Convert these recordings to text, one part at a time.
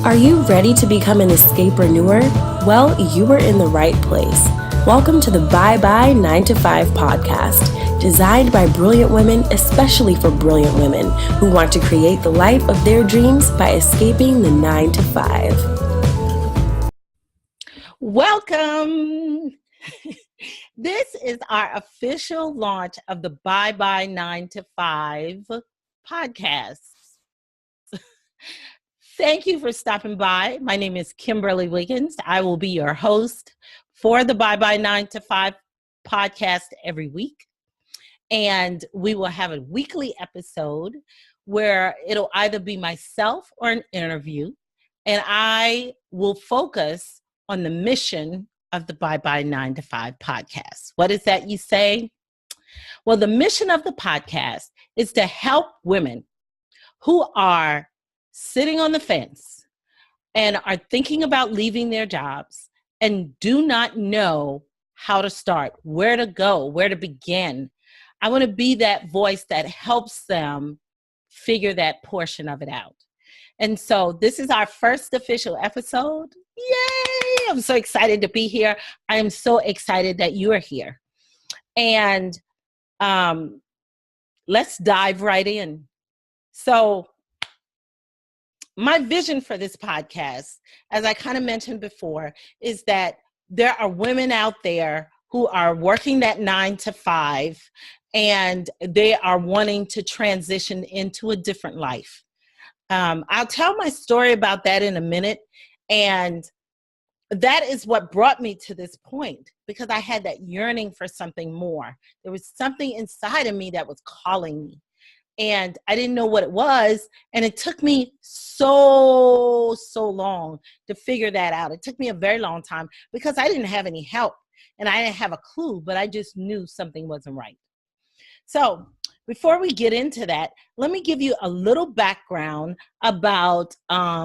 Are you ready to become an escapepreneur? Well, you are in the right place. Welcome to the Bye Bye 9 to 5 podcast, designed by brilliant women, especially for brilliant women who want to create the life of their dreams by escaping the 9 to 5. Welcome. This is our official launch of the Bye Bye 9 to 5 podcast. Thank you for stopping by. My name is Kimberley Wiggins. I will be your host for the Bye Bye 9 to 5 podcast every week. And we will have a weekly episode where it'll either be myself or an interview. And I will focus on the mission of the Bye Bye 9 to 5 podcast. What is that, you say? Well, the mission of the podcast is to help women who are sitting on the fence and are thinking about leaving their jobs and do not know how to start, where to go, where to begin. I want to be that voice that helps them figure that portion of it out. And so this is our first official episode. Yay! I'm so excited to be here. I am so excited that you are here. And let's dive right in. So my vision for this podcast, as I kind of mentioned before, is that there are women out there who are working that 9 to 5 and they are wanting to transition into a different life. I'll tell my story about that in a minute. And that is what brought me to this point, because I had that yearning for something more. There was something inside of me that was calling me. And I didn't know what it was. And it took me so long to figure that out. It took me a very long time because I didn't have any help and I didn't have a clue, but I just knew something wasn't right. So before we get into that, let me give you a little background about a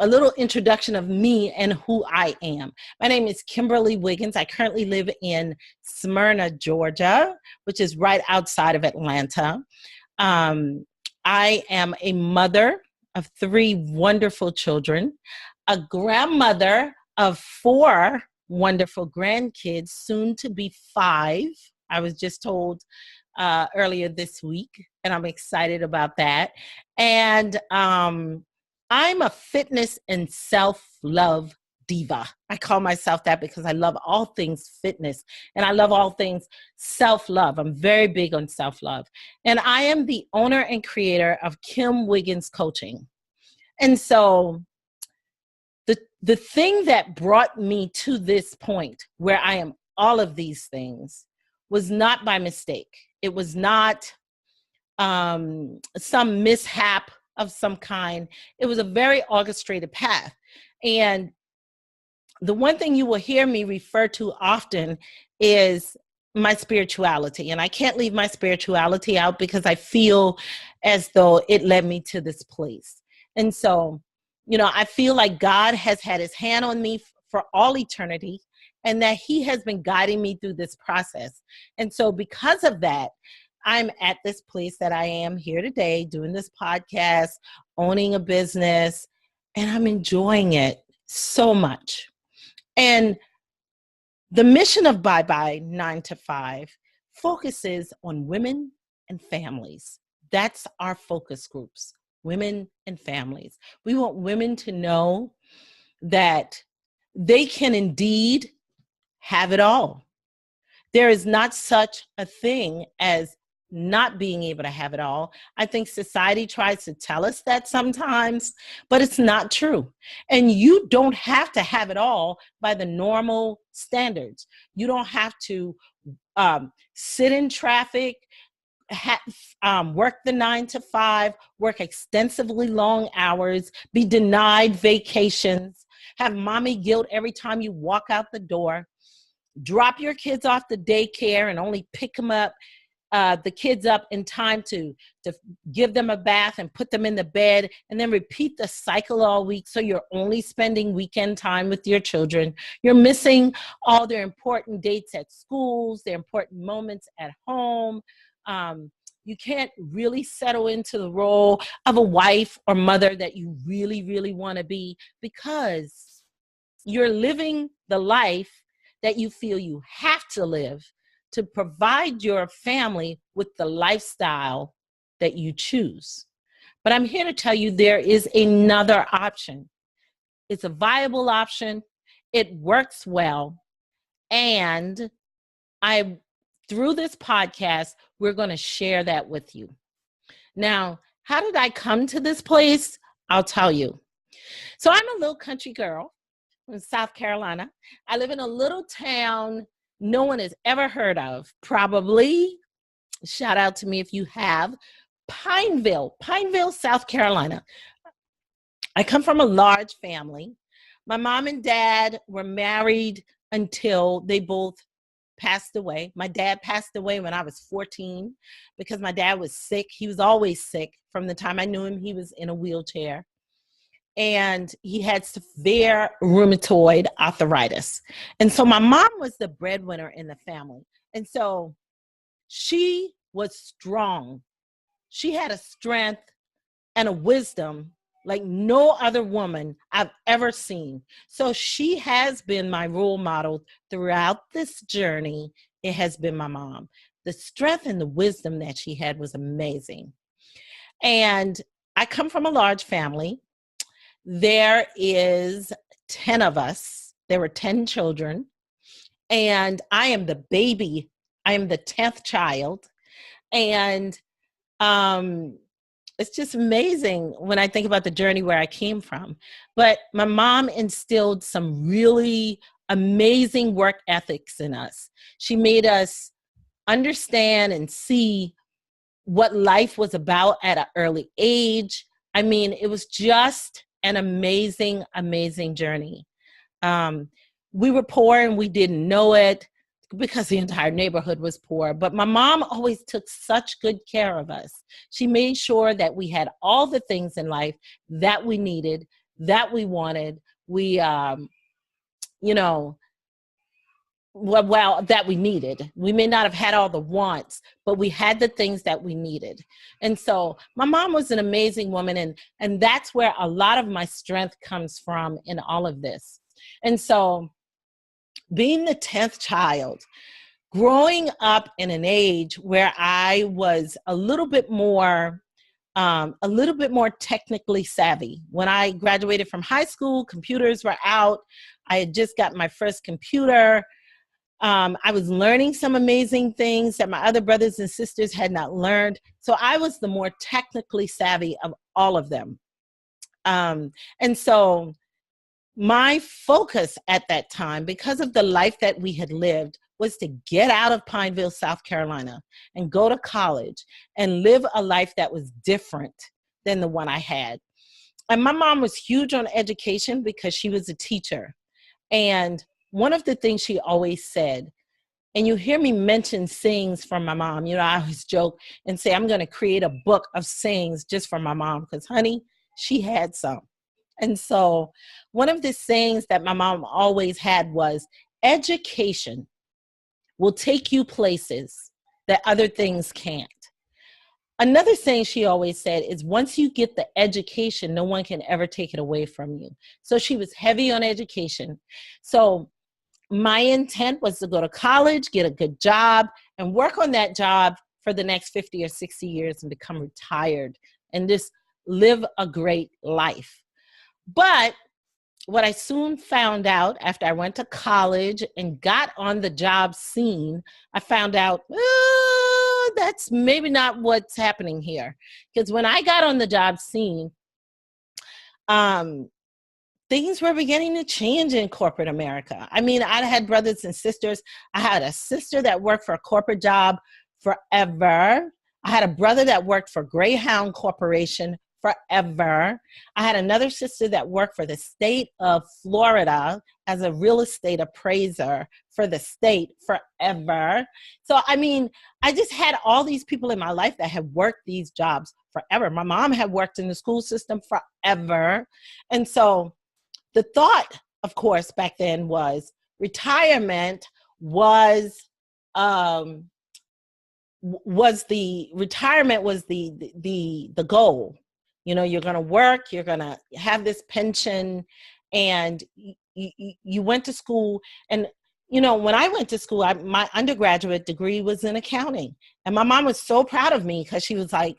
little introduction of me and who I am. My name is Kimberley Wiggins. I currently live in Smyrna, Georgia, which is right outside of Atlanta. I am a mother of 3 wonderful children, a grandmother of 4 wonderful grandkids, soon to be 5. I was just told earlier this week, and I'm excited about that. And I'm a fitness and self-love diva. I call myself that because I love all things fitness and I love all things self-love. I'm very big on self-love. And I am the owner and creator of Kim Wiggins Coaching. And so the thing that brought me to this point where I am all of these things was not by mistake. It was not some mishap of some kind. It was a very orchestrated path. And the one thing you will hear me refer to often is my spirituality. And I can't leave my spirituality out because I feel as though it led me to this place. And so, you know, I feel like God has had his hand on me for all eternity and that he has been guiding me through this process. And so because of that, I'm at this place that I am here today doing this podcast, owning a business, and I'm enjoying it so much. And the mission of Bye Bye 9 to 5 focuses on women and families. That's our focus groups, women and families. We want women to know that they can indeed have it all. There is not such a thing as not being able to have it all. I think society tries to tell us that sometimes, but it's not true. And you don't have to have it all by the normal standards. You don't have to sit in traffic, work the 9 to 5, work extensively long hours, be denied vacations, have mommy guilt every time you walk out the door, drop your kids off the daycare and only pick them up the kids up in time to give them a bath and put them in the bed and then repeat the cycle all week. So you're only spending weekend time with your children. You're missing all their important dates at schools, their important moments at home. You can't really settle into the role of a wife or mother that you really, really want to be, because you're living the life that you feel you have to live to provide your family with the lifestyle that you choose. But I'm here to tell you there is another option. It's a viable option. It works well. And through this podcast, we're going to share that with you. Now, how did I come to this place? I'll tell you. So I'm a little country girl in South Carolina. I live in a little town no one has ever heard of. Probably, shout out to me if you have, Pineville, South Carolina. I come from a large family. My mom and dad were married until they both passed away. My dad passed away when I was 14 because my dad was sick. He was always sick. From the time I knew him, he was in a wheelchair. And he had severe rheumatoid arthritis. And so my mom was the breadwinner in the family. And so she was strong. She had a strength and a wisdom like no other woman I've ever seen. So she has been my role model throughout this journey. It has been my mom. The strength and the wisdom that she had was amazing. And I come from a large family. There is 10 of us. There were 10 children. And I am the baby. I am the 10th child. And it's just amazing when I think about the journey where I came from. But my mom instilled some really amazing work ethics in us. She made us understand and see what life was about at an early age. I mean, it was just an amazing, amazing journey. We were poor and we didn't know it because the entire neighborhood was poor. But my mom always took such good care of us. She made sure that we had all the things in life that we needed, that we wanted. We, that we needed. We may not have had all the wants, but we had the things that we needed. And so my mom was an amazing woman. And that's where a lot of my strength comes from in all of this. And so being the 10th child, growing up in an age where I was a little bit more technically savvy. When I graduated from high school, computers were out. I had just got my first computer. I was learning some amazing things that my other brothers and sisters had not learned. So I was the more technically savvy of all of them. And so my focus at that time, because of the life that we had lived, was to get out of Pineville, South Carolina, and go to college and live a life that was different than the one I had. And my mom was huge on education because she was a teacher. And one of the things she always said, and you hear me mention sayings from my mom, I always joke and say, I'm going to create a book of sayings just for my mom because, honey, she had some. And so one of the sayings that my mom always had was, education will take you places that other things can't. Another saying she always said is, once you get the education, no one can ever take it away from you. So she was heavy on education. So my intent was to go to college, get a good job, and work on that job for the next 50 or 60 years and become retired and just live a great life. But what I soon found out after I went to college and got on the job scene, I found out, that's maybe not what's happening here. Because when I got on the job scene, things were beginning to change in corporate America. I mean, I had brothers and sisters. I had a sister that worked for a corporate job forever. I had a brother that worked for Greyhound Corporation forever. I had another sister that worked for the state of Florida as a real estate appraiser for the state forever. So, I mean, I just had all these people in my life that had worked these jobs forever. My mom had worked in the school system forever. And so the thought, of course, back then was retirement was was the retirement was the goal. You know, you're going to work, you're going to have this pension, and you went to school. And, you know, when I went to school, my undergraduate degree was in accounting. And my mom was so proud of me because she was like,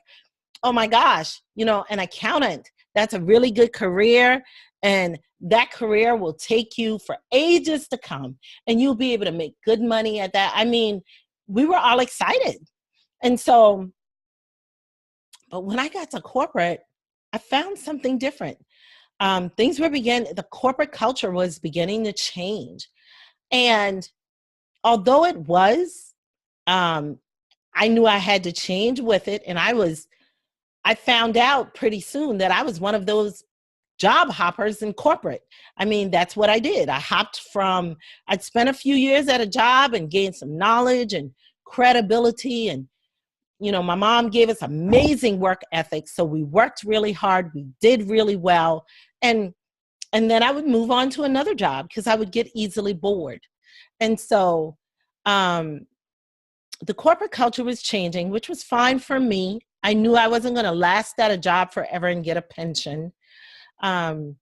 oh my gosh, you know, an accountant, that's a really good career. And that career will take you for ages to come. And you'll be able to make good money at that. I mean, we were all excited. And so, but when I got to corporate, I found something different. The corporate culture was beginning to change. And although it was, I knew I had to change with it. And I found out pretty soon that I was one of those job hoppers in corporate. I mean, that's what I did. I'd spent a few years at a job and gained some knowledge and credibility. And, you know, my mom gave us amazing work ethics. So we worked really hard. We did really well. And then I would move on to another job because I would get easily bored. And so the corporate culture was changing, which was fine for me. I knew I wasn't going to last at a job forever and get a pension. And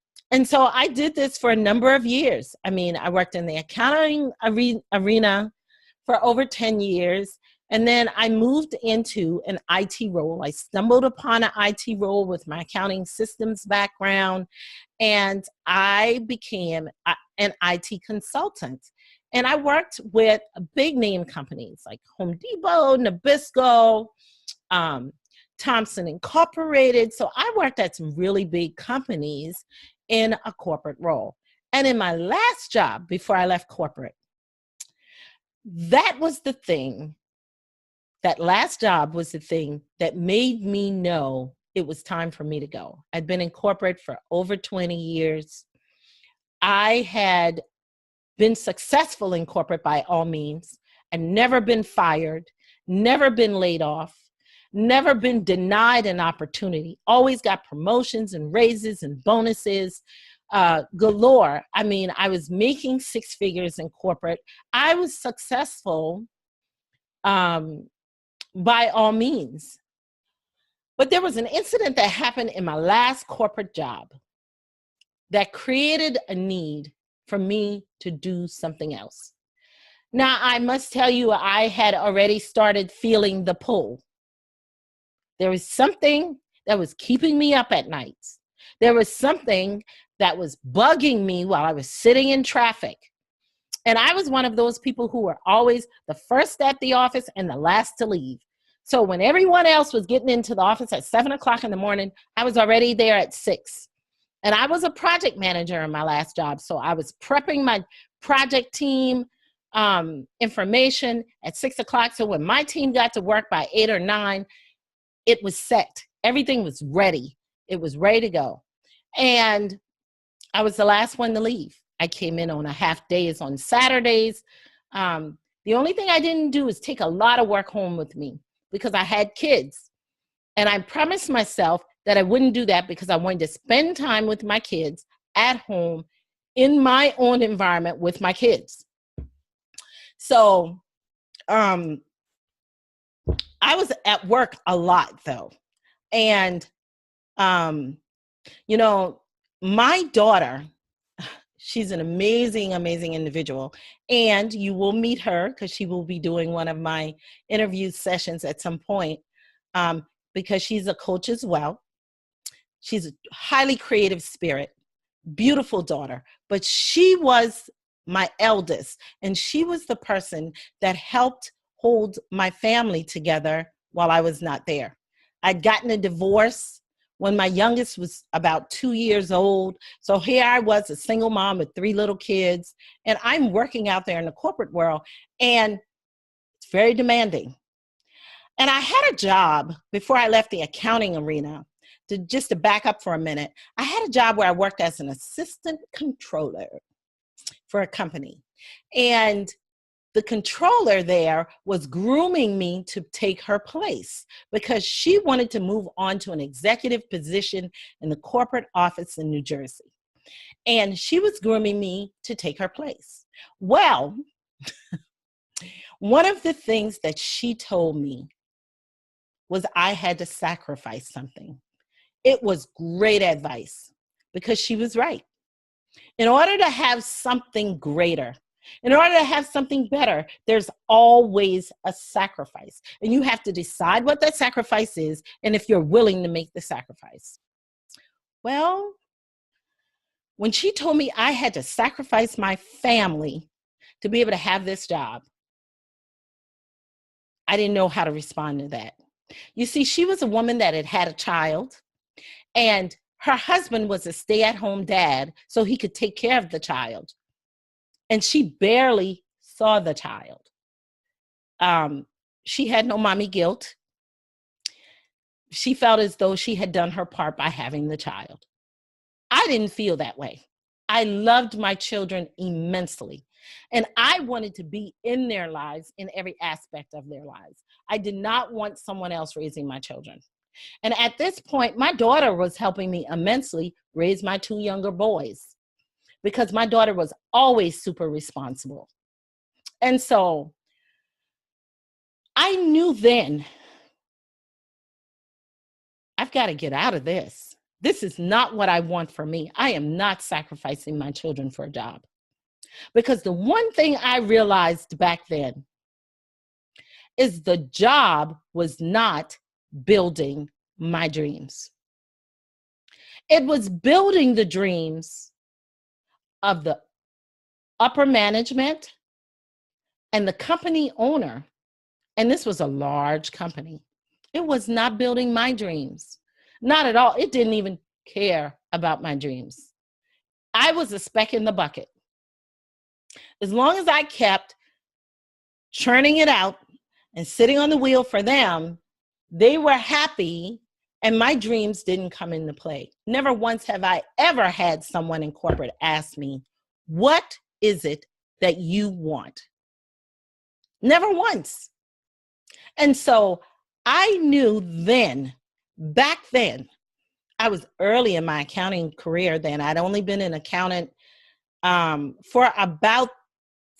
so I did this for a number of years. I mean, I worked in the accounting arena for over 10 years. And then I moved into an IT role. I stumbled upon an IT role with my accounting systems background, and I became an IT consultant. And I worked with big name companies like Home Depot, Nabisco, Thompson Incorporated. So I worked at some really big companies in a corporate role. And in my last job, before I left corporate, that last job was the thing that made me know it was time for me to go. I'd been in corporate for over 20 years. I had been successful in corporate by all means, and never been fired, never been laid off, never been denied an opportunity, always got promotions and raises and bonuses galore. I mean, I was making six figures in corporate. I was successful by all means. But there was an incident that happened in my last corporate job that created a need for me to do something else. Now, I must tell you, I had already started feeling the pull. There was something that was keeping me up at nights. There was something that was bugging me while I was sitting in traffic. And I was one of those people who were always the first at the office and the last to leave. So when everyone else was getting into the office at 7 o'clock in the morning, I was already there at 6. And I was a project manager in my last job. So I was prepping my project team information at 6 o'clock. So when my team got to work by 8 or 9, it was set. Everything was ready. It was ready to go. And I was the last one to leave. I came in on a half days on Saturdays. The only thing I didn't do is take a lot of work home with me because I had kids. And I promised myself that I wouldn't do that because I wanted to spend time with my kids at home in my own environment with my kids. So I was at work a lot though. And, you know, my daughter, she's an amazing, amazing individual. And you will meet her because she will be doing one of my interview sessions at some point because she's a coach as well. She's a highly creative spirit, beautiful daughter, but she was my eldest. And she was the person that helped hold my family together while I was not there. I'd gotten a divorce when my youngest was about 2 years old. So here I was, a single mom with 3 little kids, and I'm working out there in the corporate world, and it's very demanding. And I had a job before I left the accounting arena, just to back up for a minute. I had a job where I worked as an assistant controller for a company. And the controller there was grooming me to take her place because she wanted to move on to an executive position in the corporate office in New Jersey. And she was grooming me to take her place. Well, one of the things that she told me was I had to sacrifice something. It was great advice because she was right. In order to have something greater, in order to have something better, there's always a sacrifice. And you have to decide what that sacrifice is and if you're willing to make the sacrifice. Well, when she told me I had to sacrifice my family to be able to have this job, I didn't know how to respond to that. You see, she was a woman that had had a child, and her husband was a stay-at-home dad, so he could take care of the child. And she barely saw the child. She had no mommy guilt. She felt as though she had done her part by having the child. I didn't feel that way. I loved my children immensely, and I wanted to be in their lives in every aspect of their lives. I did not want someone else raising my children. And at this point, my daughter was helping me immensely raise my 2 younger boys because my daughter was always super responsible. And so I knew then, I've got to get out of this. This is not what I want for me. I am not sacrificing my children for a job. Because the one thing I realized back then is the job was not building my dreams. It was building the dreams of the upper management and the company owner. And this was a large company. It was not building my dreams. Not at all. It didn't even care about my dreams. I was a speck in the bucket. As long as I kept churning it out and sitting on the wheel for them, they were happy and my dreams didn't come into play. Never once have I ever had someone in corporate ask me, what is it that you want? Never once. And so I knew then, back then, I was early in my accounting career then. I'd only been an accountant for about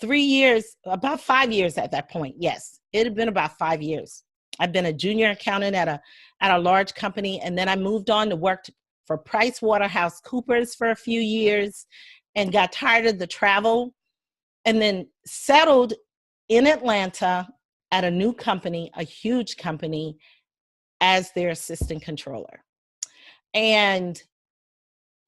3 years, about 5 years at that point. Yes, it had been about 5 years. I've been a junior accountant at a large company, and then I moved on to work for PricewaterhouseCoopers for a few years and got tired of the travel, and then settled in Atlanta at a new company, a huge company, as their assistant controller. And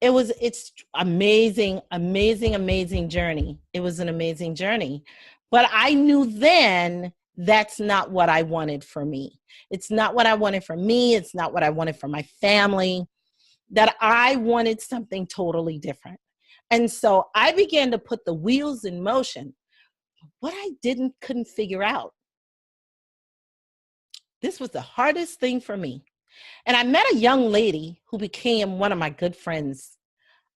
it's amazing, amazing, amazing journey. It was an amazing journey. But I knew then that's not what I wanted for me. It's not what I wanted for me. It's not what I wanted for my family. That I wanted something totally different. And so I began to put the wheels in motion. What I couldn't figure out. This was the hardest thing for me. And I met a young lady who became one of my good friends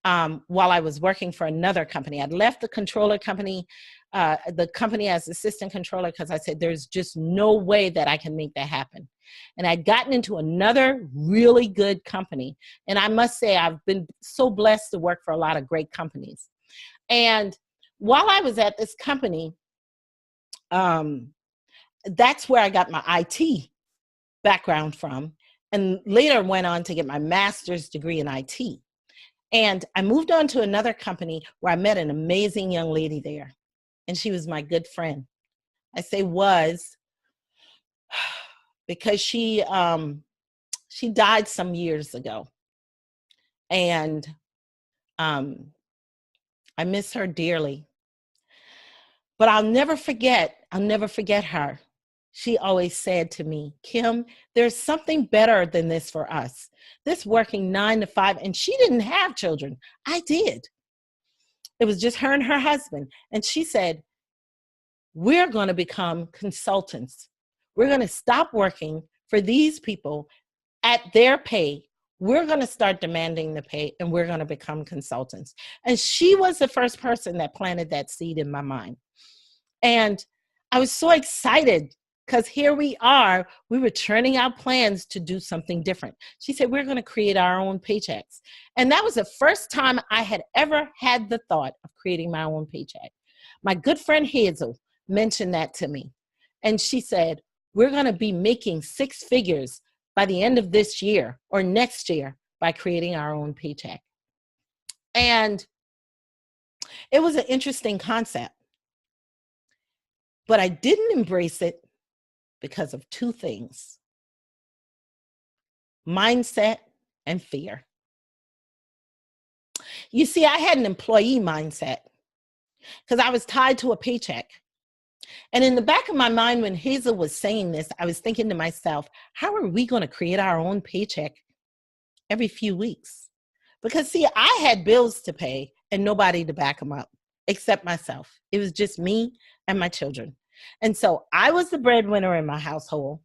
while I was working for another company. I'd left the controller company, the company as assistant controller, because I said, there's just no way that I can make that happen. And I'd gotten into another really good company. And I must say, I've been so blessed to work for a lot of great companies. And while I was at this company, that's where I got my IT background from, and later went on to get my master's degree in IT. And I moved on to another company where I met an amazing young lady there, and she was my good friend. I say was because she died some years ago, and I miss her dearly. But I'll never forget her. She always said to me, Kim, there's something better than this for us. This working 9 to 5, and she didn't have children. I did. It was just her and her husband. And she said, we're going to become consultants. We're going to stop working for these people at their pay. We're going to start demanding the pay, and we're going to become consultants. And she was the first person that planted that seed in my mind. And I was so excited because here we were churning out plans to do something different. She said, we're going to create our own paychecks. And that was the first time I had ever had the thought of creating my own paycheck. My good friend Hazel mentioned that to me. And she said, we're going to be making six figures by the end of this year or next year by creating our own paycheck. And it was an interesting concept, but I didn't embrace it because of two things: mindset and fear. You see, I had an employee mindset because I was tied to a paycheck. And in the back of my mind, when Hazel was saying this, I was thinking to myself, how are we going to create our own paycheck every few weeks? Because see, I had bills to pay and nobody to back them up except myself. It was just me and my children. And so I was the breadwinner in my household.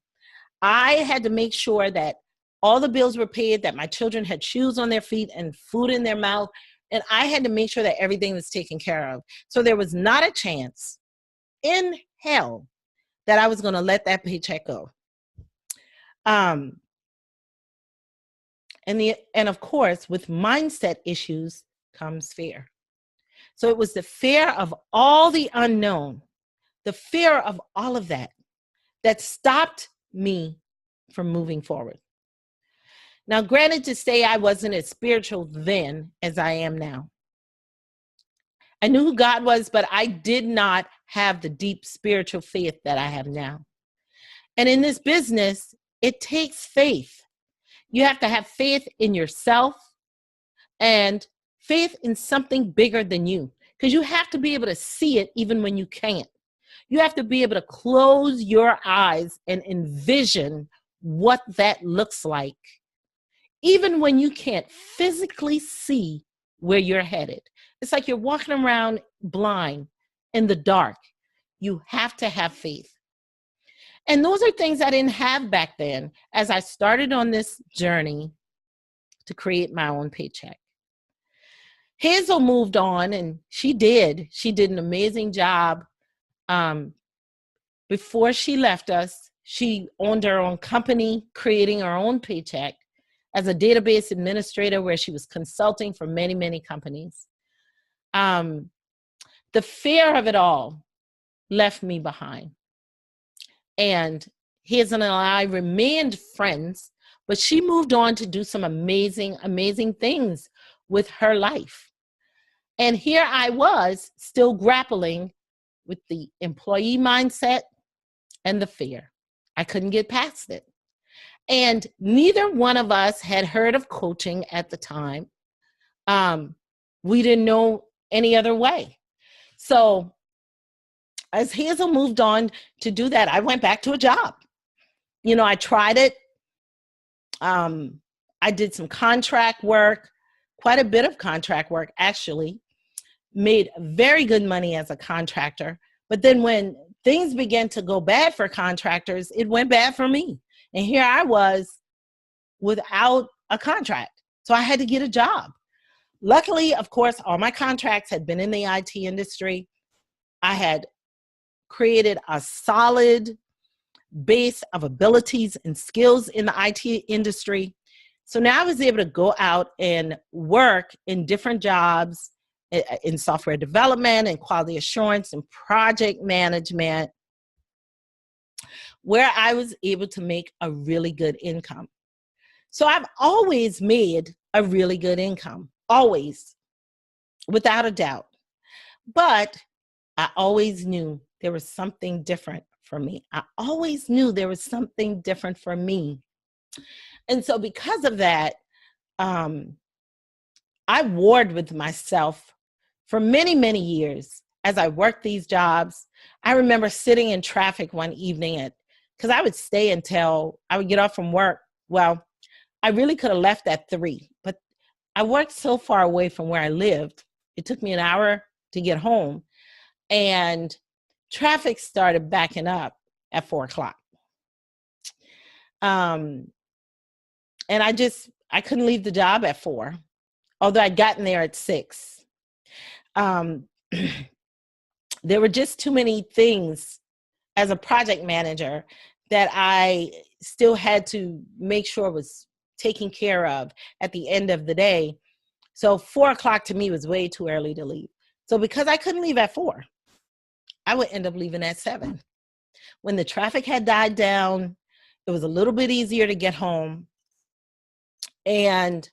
I had to make sure that all the bills were paid, that my children had shoes on their feet and food in their mouth. And I had to make sure that everything was taken care of. So there was not a chance in hell that I was going to let that paycheck go. And of course, with mindset issues comes fear. So it was the fear of all the unknown, the fear of all of that, that stopped me from moving forward. Now, granted, to say I wasn't as spiritual then as I am now. I knew who God was, but I did not have the deep spiritual faith that I have now. And in this business, it takes faith. You have to have faith in yourself and faith in something bigger than you, because you have to be able to see it even when you can't. You have to be able to close your eyes and envision what that looks like, even when you can't physically see where you're headed. It's like you're walking around blind in the dark. You have to have faith. And those are things I didn't have back then as I started on this journey to create my own paycheck. Hazel moved on, and she did an amazing job. Before she left us, she owned her own company, creating her own paycheck as a database administrator, where she was consulting for many, many companies. The fear of it all left me behind. And Hazel and I remained friends, but she moved on to do some amazing, amazing things with her life. And here I was still grappling with the employee mindset and the fear. I couldn't get past it. And neither one of us had heard of coaching at the time. We didn't know any other way. So as Hazel moved on to do that, I went back to a job. I tried it. I did some contract work, quite a bit of contract work, actually. Made very good money as a contractor. But then when things began to go bad for contractors, it went bad for me. And here I was without a contract. So I had to get a job. Luckily, of course, all my contracts had been in the IT industry. I had created a solid base of abilities and skills in the IT industry. So now I was able to go out and work in different jobs in software development and quality assurance and project management, where I was able to make a really good income. So I've always made a really good income, always, without a doubt. But I always knew there was something different for me. I always knew there was something different for me. And so because of that, I warred with myself for many, many years as I worked these jobs. I remember sitting in traffic one evening because I would stay until I would get off from work. Well, I really could have left at 3, but I worked so far away from where I lived. It took me an hour to get home, and traffic started backing up at 4 o'clock. And I couldn't leave the job at 4, although I'd gotten there at 6. There were just too many things as a project manager that I still had to make sure was taken care of at the end of the day. So 4 o'clock to me was way too early to leave. So because I couldn't leave at 4, I would end up leaving at 7. When the traffic had died down, it was a little bit easier to get home. And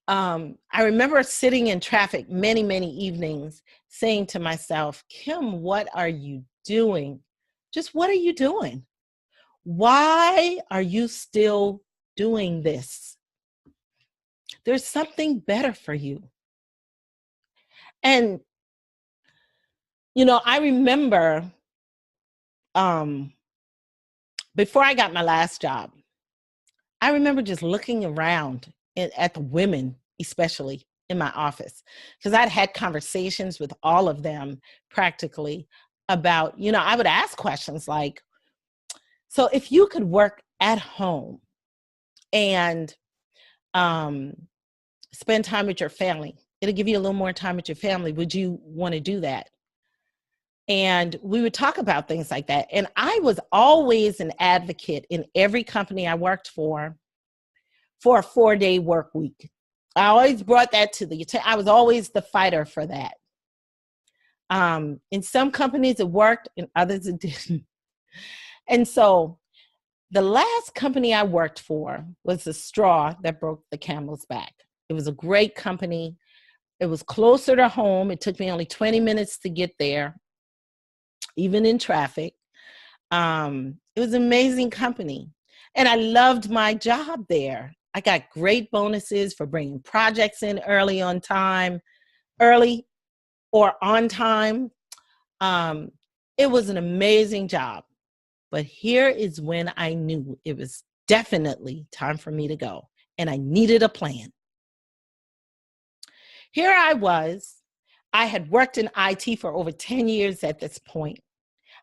I remember sitting in traffic many, many evenings saying to myself, Kim, what are you doing? Just what are you doing? Why are you still doing this? There's something better for you. And, I remember before I got my last job, I remember just looking around at the women, especially in my office, because I'd had conversations with all of them practically about, I would ask questions like, so if you could work at home and spend time with your family, it'll give you a little more time with your family. Would you want to do that? And we would talk about things like that. And I was always an advocate in every company I worked for a 4-day work week. I always brought that I was always the fighter for that. In some companies it worked, in others it didn't. And so the last company I worked for was the straw that broke the camel's back. It was a great company. It was closer to home. It took me only 20 minutes to get there, even in traffic. It was an amazing company. And I loved my job there. I got great bonuses for bringing projects in early or on time. It was an amazing job. But here is when I knew it was definitely time for me to go. And I needed a plan. Here I was. I had worked in IT for over 10 years at this point.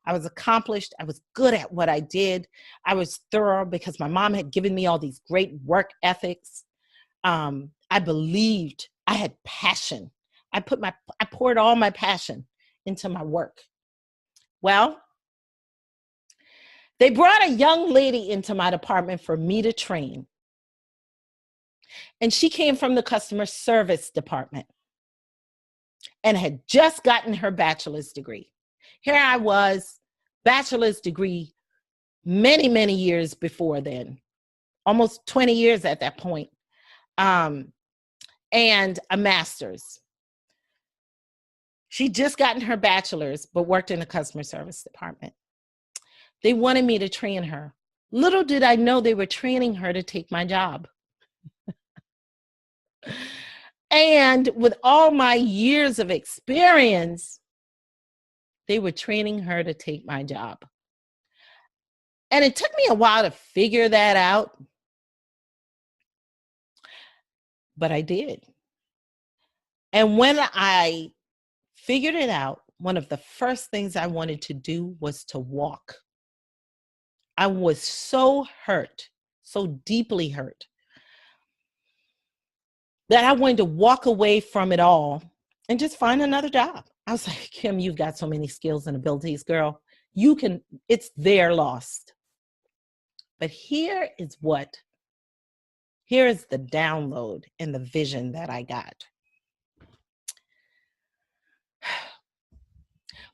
I was accomplished. I was good at what I did. I was thorough because my mom had given me all these great work ethics. I believed. I had passion. I poured all my passion into my work. Well, they brought a young lady into my department for me to train. And she came from the customer service department and had just gotten her bachelor's degree. Here I was, bachelor's degree, many, many years before then, almost 20 years at that point, and a master's. She'd just gotten her bachelor's, but worked in the customer service department. They wanted me to train her. Little did I know they were training her to take my job. And with all my years of experience, they were training her to take my job. And it took me a while to figure that out, but I did. And when I figured it out, one of the first things I wanted to do was to walk. I was so hurt, so deeply hurt, that I wanted to walk away from it all and just find another job. I was like, Kim, you've got so many skills and abilities, girl. It's their lost. But here is the download and the vision that I got.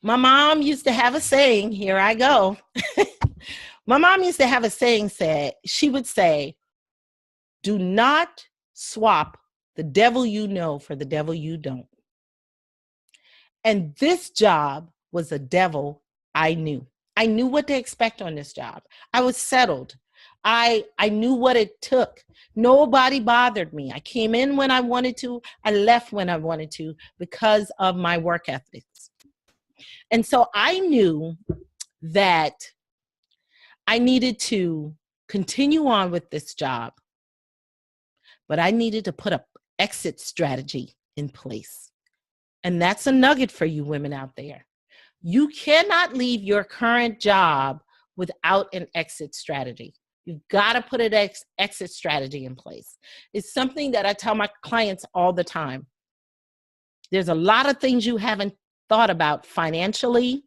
My mom used to have a saying, here I go. My mom used to have a saying, she would say, do not swap the devil you know for the devil you don't. And this job was a devil I knew. I knew what to expect on this job. I was settled. I knew what it took. Nobody bothered me. I came in when I wanted to. I left when I wanted to because of my work ethics. And so I knew that I needed to continue on with this job, but I needed to put an exit strategy in place. And that's a nugget for you women out there. You cannot leave your current job without an exit strategy. You've got to put an exit strategy in place. It's something that I tell my clients all the time. There's a lot of things you haven't thought about financially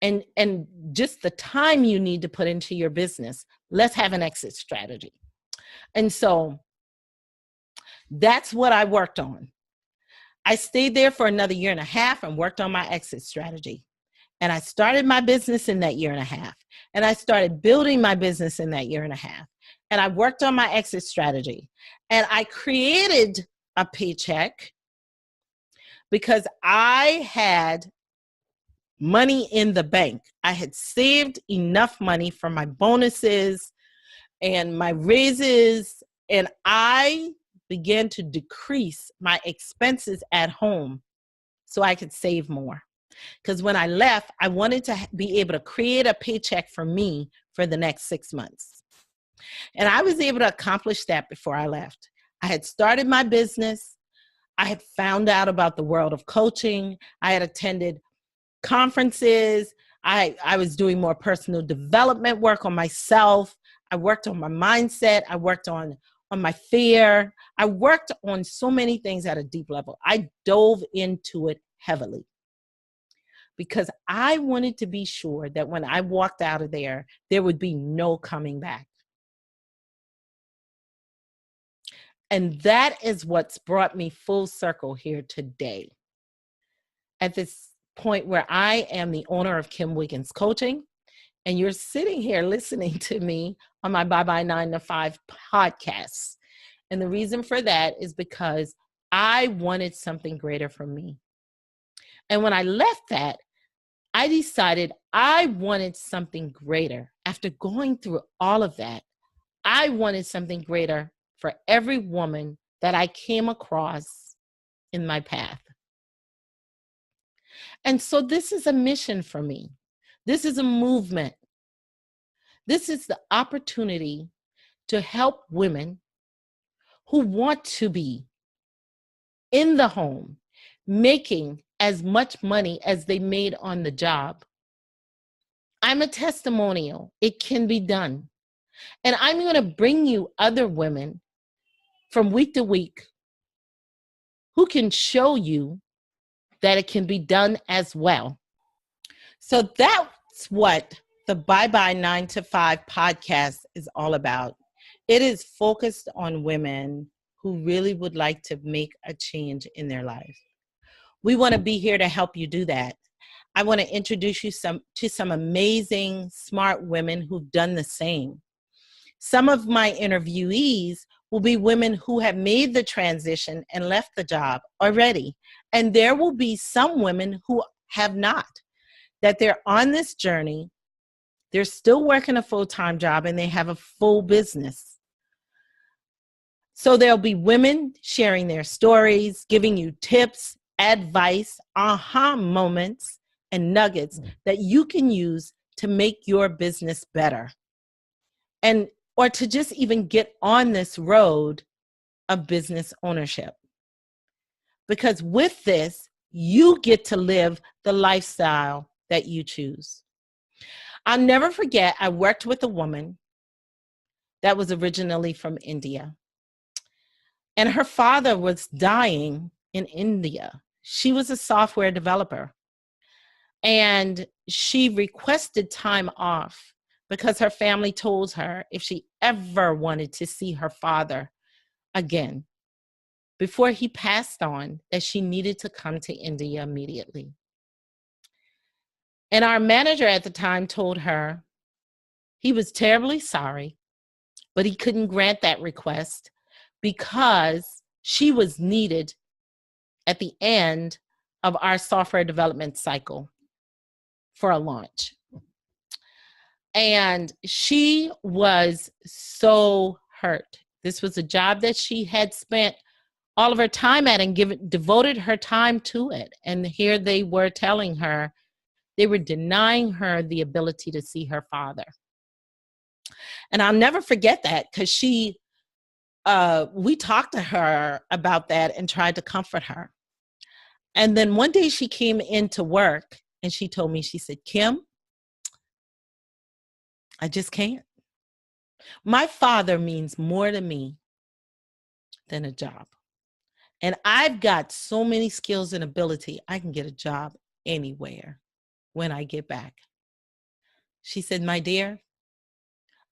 and just the time you need to put into your business. Let's have an exit strategy. And so that's what I worked on. I stayed there for another 1.5 years and worked on my exit strategy. And I started my business in that year and a half. And I started building my business in that year and a half. And I worked on my exit strategy. And I created a paycheck because I had money in the bank. I had saved enough money for my bonuses and my raises. And I began to decrease my expenses at home so I could save more. Because when I left, I wanted to be able to create a paycheck for me for the next 6 months. And I was able to accomplish that before I left. I had started my business. I had found out about the world of coaching. I had attended conferences. I was doing more personal development work on myself. I worked on my mindset. I worked on my fear. I worked on so many things at a deep level. I dove into it heavily because I wanted to be sure that when I walked out of there, there would be no coming back. And that is what's brought me full circle here today. At this point where I am the owner of Kim Wiggins Coaching, and you're sitting here listening to me on my Bye Bye 9 to 5 podcast. And the reason for that is because I wanted something greater for me. And when I left that, I decided I wanted something greater. After going through all of that, I wanted something greater for every woman that I came across in my path. And so this is a mission for me. This is a movement. This is the opportunity to help women who want to be in the home, making as much money as they made on the job. I'm a testimonial. It can be done. And I'm going to bring you other women from week to week who can show you that it can be done as well. So that's what the Bye Bye 9 to 5 podcast is all about. It is focused on women who really would like to make a change in their life. We want to be here to help you do that. I want to introduce you to some amazing, smart women who've done the same. Some of my interviewees will be women who have made the transition and left the job already. And there will be some women who have not, that they're on this journey. They're still working a full-time job and they have a full business. So there'll be women sharing their stories, giving you tips, advice, aha moments, and nuggets that you can use to make your business better. Or to just even get on this road of business ownership. Because with this, you get to live the lifestyle that you choose. I'll never forget, I worked with a woman that was originally from India. And her father was dying in India. She was a software developer. And she requested time off because her family told her if she ever wanted to see her father again before he passed on, that she needed to come to India immediately. And our manager at the time told her he was terribly sorry, but he couldn't grant that request because she was needed at the end of our software development cycle for a launch. And she was so hurt. This was a job that she had spent all of her time at and devoted her time to it. And here they were telling her, they were denying her the ability to see her father. And I'll never forget that because we talked to her about that and tried to comfort her. And then one day she came into work and she told me, she said, Kim, I just can't. My father means more to me than a job. And I've got so many skills and ability, I can get a job anywhere when I get back. She said, my dear,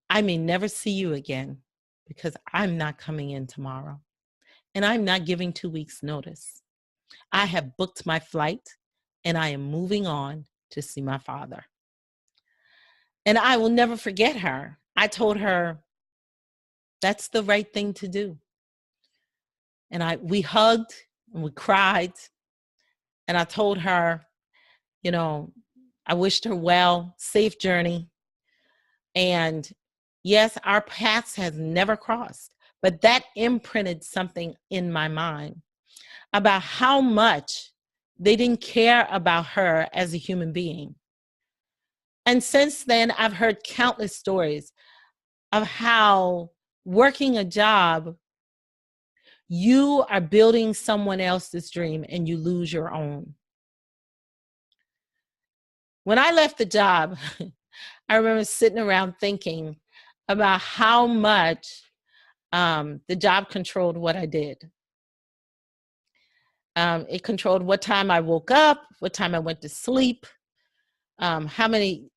I may never see you again because I'm not coming in tomorrow. And I'm not giving 2 weeks notice. I have booked my flight and I am moving on to see my father. And I will never forget her. I told her, that's the right thing to do. And we hugged and we cried. And I told her, you know, I wished her well, safe journey. And yes, our paths has never crossed, but that imprinted something in my mind about how much they didn't care about her as a human being. And since then, I've heard countless stories of how working a job, you are building someone else's dream and you lose your own. When I left the job, I remember sitting around thinking about how much the job controlled what I did. It controlled what time I woke up, what time I went to sleep, how many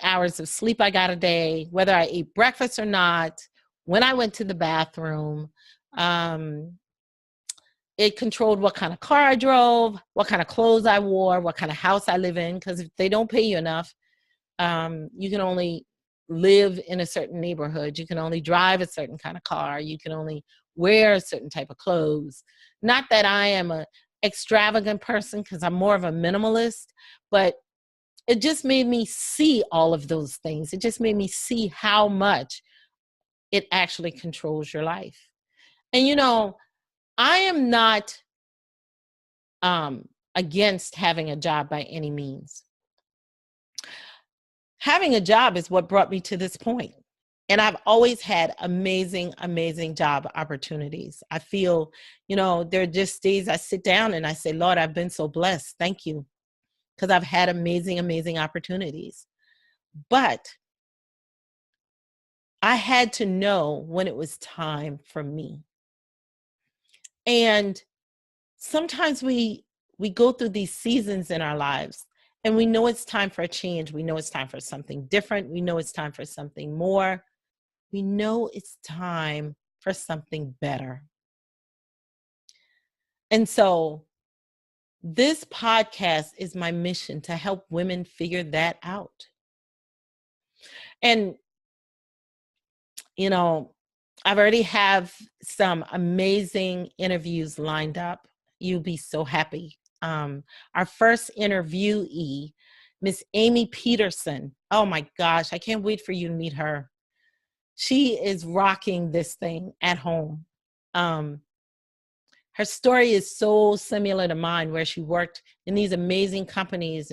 hours of sleep I got a day, whether I ate breakfast or not, when I went to the bathroom. It controlled what kind of car I drove, what kind of clothes I wore, what kind of house I live in, because if they don't pay you enough, you can only live in a certain neighborhood. You can only drive a certain kind of car. You can only wear a certain type of clothes. Not that I am an extravagant person, because I'm more of a minimalist, but it just made me see all of those things. It just made me see how much it actually controls your life. And, you know, I am not against having a job by any means. Having a job is what brought me to this point. And I've always had amazing, amazing job opportunities. I feel, you know, there are just days I sit down and I say, Lord, I've been so blessed. Thank you. Because I've had amazing, amazing opportunities. But I had to know when it was time for me. And sometimes we go through these seasons in our lives and we know it's time for a change. We know it's time for something different. We know it's time for something more. We know it's time for something better. And so this podcast is my mission to help women figure that out. And, you know, I've already have some amazing interviews lined up. You'll be so happy. Our first interviewee, Miss Amy Peterson. Oh my gosh, I can't wait for you to meet her. She is rocking this thing at home. Her story is so similar to mine, where she worked in these amazing companies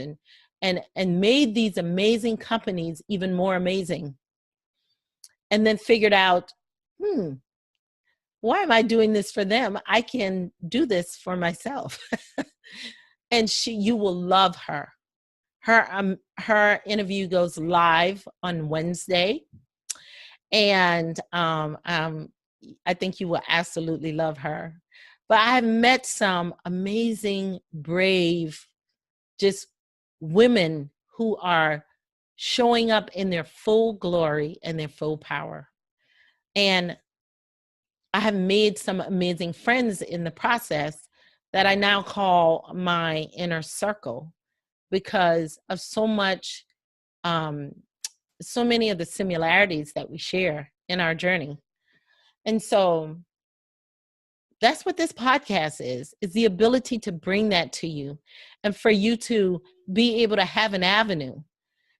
and made these amazing companies even more amazing. And then figured out, why am I doing this for them? I can do this for myself. And you will love her. Her interview goes live on Wednesday. And I think you will absolutely love her. But I have met some amazing, brave, just women who are showing up in their full glory and their full power. And I have made some amazing friends in the process that I now call my inner circle because of so many of the similarities that we share in our journey. And so that's what this podcast is the ability to bring that to you and for you to be able to have an avenue,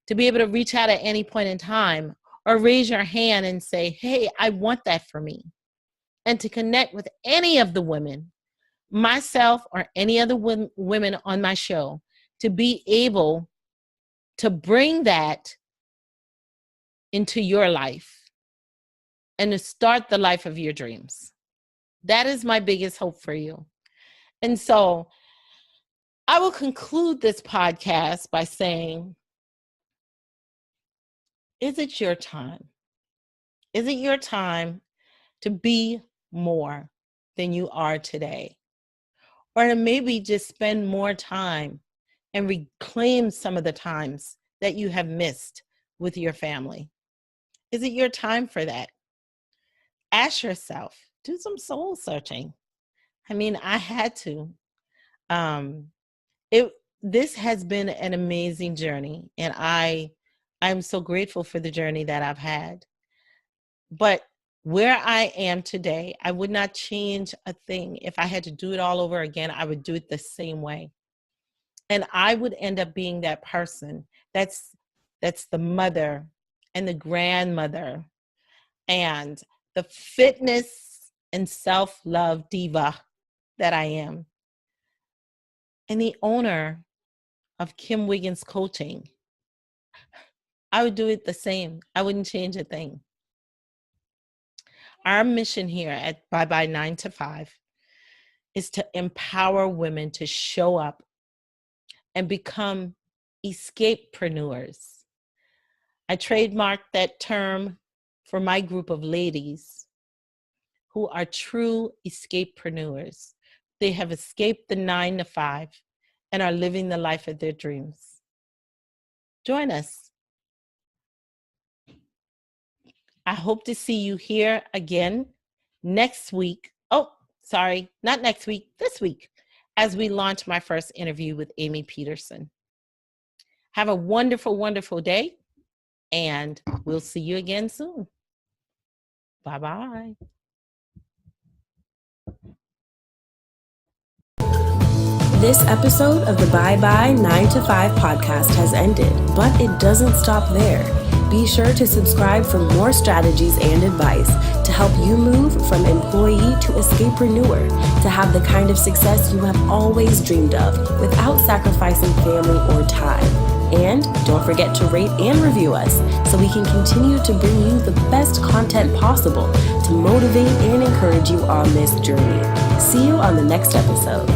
to be able to reach out at any point in time or raise your hand and say, hey, I want that for me. And to connect with any of the women, myself or any other women on my show, to be able to bring that into your life and to start the life of your dreams. That is my biggest hope for you. And so I will conclude this podcast by saying, is it your time? Is it your time to be more than you are today? Or to maybe just spend more time and reclaim some of the times that you have missed with your family? Is it your time for that? Ask yourself, do some soul searching. I mean, I had to. this has been an amazing journey, and I'm so grateful for the journey that I've had. But where I am today, I would not change a thing. If I had to do it all over again, I would do it the same way. And I would end up being that person that's the mother and the grandmother and the fitness and self-love diva that I am, and the owner of Kim Wiggins Coaching. I would do it the same. I wouldn't change a thing. Our mission here at Bye Bye 9 to 5 is to empower women to show up and become EscapePreneurs. I trademarked that term for my group of ladies who are true EscapePreneurs. They have escaped the 9 to 5 and are living the life of their dreams. Join us. I hope to see you here again next week. Oh, sorry, not next week, this week, as we launch my first interview with Amy Peterson. Have a wonderful, wonderful day, and we'll see you again soon. Bye-bye. This episode of the Bye Bye 9 to 5 podcast has ended, but it doesn't stop there. Be sure to subscribe for more strategies and advice to help you move from employee to escapepreneur, to have the kind of success you have always dreamed of without sacrificing family or time. And don't forget to rate and review us so we can continue to bring you the best content possible to motivate and encourage you on this journey. See you on the next episode.